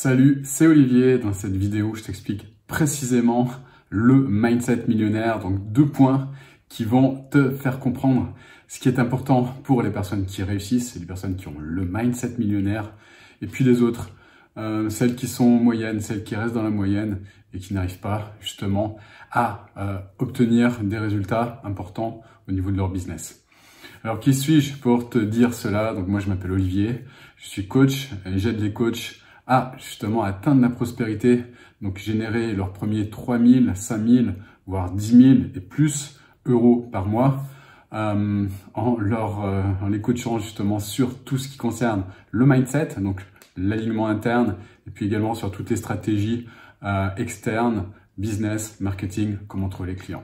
Salut, c'est Olivier. Dans cette vidéo, je t'explique précisément le mindset millionnaire. Donc 2 points qui vont te faire comprendre ce qui est important pour les personnes qui réussissent, les personnes qui ont le mindset millionnaire, et puis les autres, celles qui sont moyennes, celles qui restent dans la moyenne et qui n'arrivent pas justement à obtenir des résultats importants au niveau de leur business. Alors qui suis-je pour te dire cela? Donc moi je m'appelle Olivier, je suis coach et j'aide les coachs à justement atteindre la prospérité, donc générer leurs premiers 3 000, 5 000, voire 10 000 et plus euros par mois en les coachant justement sur tout ce qui concerne le mindset, donc l'alignement interne, et puis également sur toutes les stratégies externes, business, marketing, comment trouver les clients.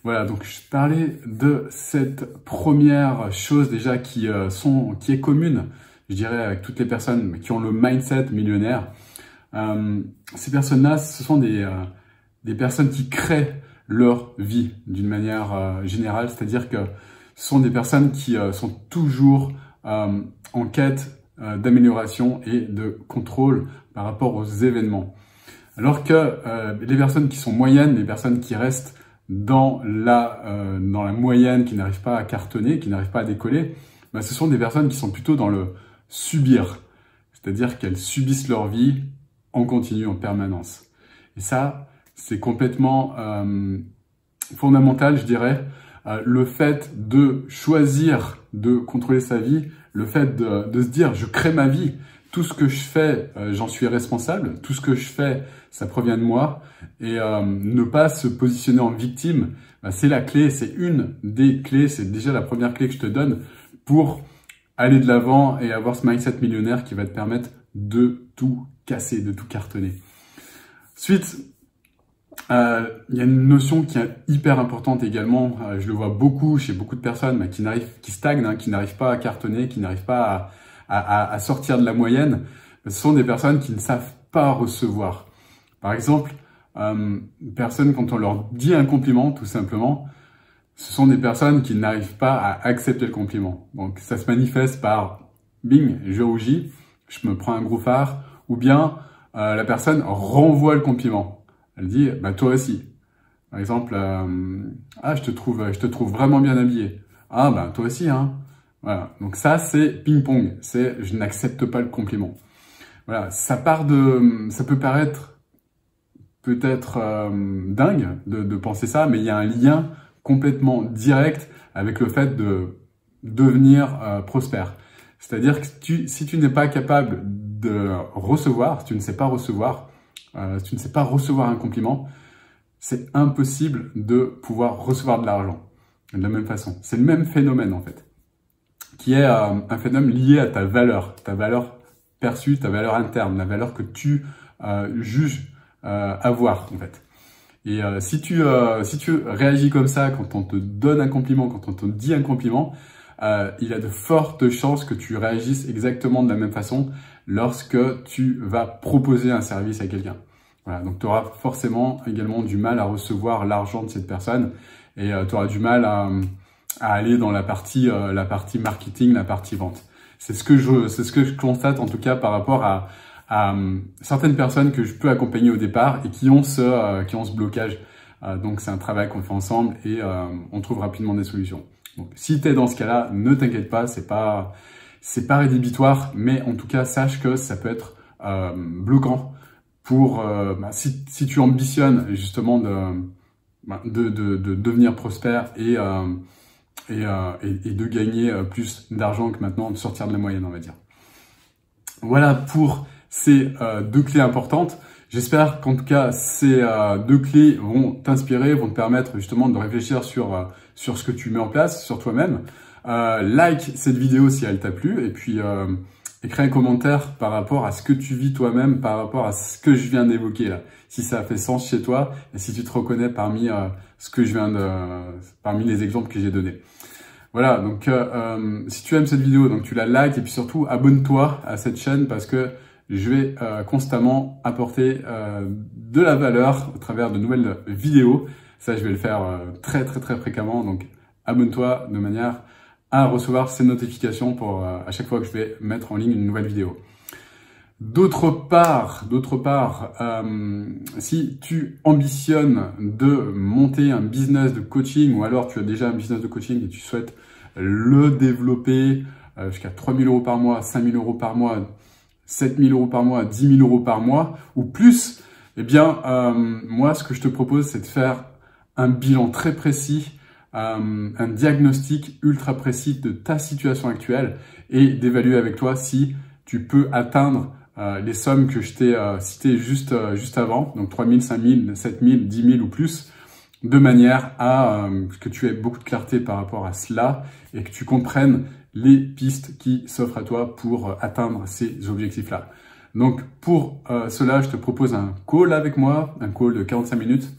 Voilà, donc je parlais de cette première chose déjà qui est commune, je dirais, avec toutes les personnes qui ont le mindset millionnaire. Ces personnes-là, ce sont des personnes qui créent leur vie d'une manière générale, c'est-à-dire que ce sont des personnes qui sont toujours en quête d'amélioration et de contrôle par rapport aux événements. Alors que les personnes qui sont moyennes, les personnes qui restent dans la moyenne, qui n'arrivent pas à cartonner, qui n'arrivent pas à décoller, ben, ce sont des personnes qui sont plutôt dans le subir. C'est-à-dire qu'elles subissent leur vie en continu, en permanence. Et ça, c'est complètement fondamental, je dirais. Le fait de choisir de contrôler sa vie, le fait de se dire « je crée ma vie », tout ce que je fais, j'en suis responsable. Tout ce que je fais, ça provient de moi. Et ne pas se positionner en victime, bah, c'est la clé, c'est une des clés, c'est déjà la première clé que je te donne pour aller de l'avant et avoir ce mindset millionnaire qui va te permettre de tout casser, de tout cartonner. Ensuite, il y a une notion qui est hyper importante également. Je le vois beaucoup chez beaucoup de personnes qui stagnent, qui n'arrivent pas à cartonner, qui n'arrivent pas à sortir de la moyenne. Ce sont des personnes qui ne savent pas recevoir. Par exemple, personnes, quand on leur dit un compliment, tout simplement, ce sont des personnes qui n'arrivent pas à accepter le compliment. Donc, ça se manifeste par bing, je rougis, je me prends un gros phare, ou bien la personne renvoie le compliment. Elle dit, bah toi aussi. Par exemple, ah je te trouve vraiment bien habillé. Ah bah toi aussi, hein. Voilà. Donc ça c'est ping-pong, c'est je n'accepte pas le compliment. Voilà, ça peut paraître peut-être dingue de penser ça, mais il y a un lien complètement direct avec le fait de devenir prospère. C'est-à-dire que si tu n'es pas capable de recevoir, si tu ne sais pas recevoir, si tu ne sais pas recevoir un compliment, c'est impossible de pouvoir recevoir de l'argent de la même façon. C'est le même phénomène en fait, qui est un phénomène lié à ta valeur perçue, ta valeur interne, la valeur que tu juges avoir en fait. Et si tu réagis comme ça quand on te donne un compliment, quand on te dit un compliment, il y a de fortes chances que tu réagisses exactement de la même façon lorsque tu vas proposer un service à quelqu'un. Voilà, donc tu auras forcément également du mal à recevoir l'argent de cette personne et tu auras du mal à aller dans la partie marketing, la partie vente. C'est ce que je constate en tout cas par rapport à certaines personnes que je peux accompagner au départ et qui ont ce blocage. Donc c'est un travail qu'on fait ensemble et on trouve rapidement des solutions. Donc si tu es dans ce cas-là, ne t'inquiète pas, c'est pas rédhibitoire, mais en tout cas sache que ça peut être bloquant pour si tu ambitionnes justement de devenir prospère et de gagner plus d'argent que maintenant, de sortir de la moyenne, on va dire. Voilà pour ces 2 clés importantes. J'espère qu'en tout cas, ces 2 clés vont t'inspirer, vont te permettre justement de réfléchir sur ce que tu mets en place, sur toi-même. Like cette vidéo si elle t'a plu et puis écris un commentaire par rapport à ce que tu vis toi-même, par rapport à ce que je viens d'évoquer là. Si ça a fait sens chez toi et si tu te reconnais parmi parmi les exemples que j'ai donnés. Voilà, donc si tu aimes cette vidéo, donc tu la likes et puis surtout abonne-toi à cette chaîne parce que je vais constamment apporter de la valeur au travers de nouvelles vidéos. Ça, je vais le faire très fréquemment, donc abonne-toi de manière à recevoir ces notifications pour à chaque fois que je vais mettre en ligne une nouvelle vidéo. D'autre part, si tu ambitionnes de monter un business de coaching ou alors tu as déjà un business de coaching et tu souhaites le développer jusqu'à 3 000 € par mois, 5 000 € par mois, 7 000 € par mois, 10 000 € par mois ou plus, eh bien, moi, ce que je te propose, c'est de faire un bilan très précis, un diagnostic ultra précis de ta situation actuelle et d'évaluer avec toi si tu peux atteindre les sommes que je t'ai citées juste avant, donc 3 000, 5 000, 7 000, 10 000 ou plus, de manière à que tu aies beaucoup de clarté par rapport à cela et que tu comprennes les pistes qui s'offrent à toi pour atteindre ces objectifs-là. Donc pour cela, je te propose un call avec moi, un call de 45 minutes,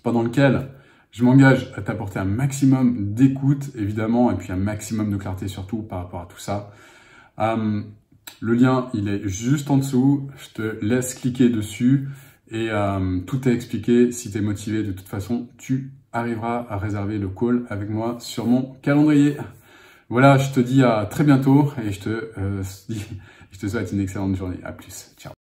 pendant lequel je m'engage à t'apporter un maximum d'écoute, évidemment, et puis un maximum de clarté surtout par rapport à tout ça. Le lien, il est juste en dessous. Je te laisse cliquer dessus et tout est expliqué. Si tu es motivé, de toute façon, tu arriveras à réserver le call avec moi sur mon calendrier. Voilà, je te dis à très bientôt et je te souhaite une excellente journée. À plus. Ciao.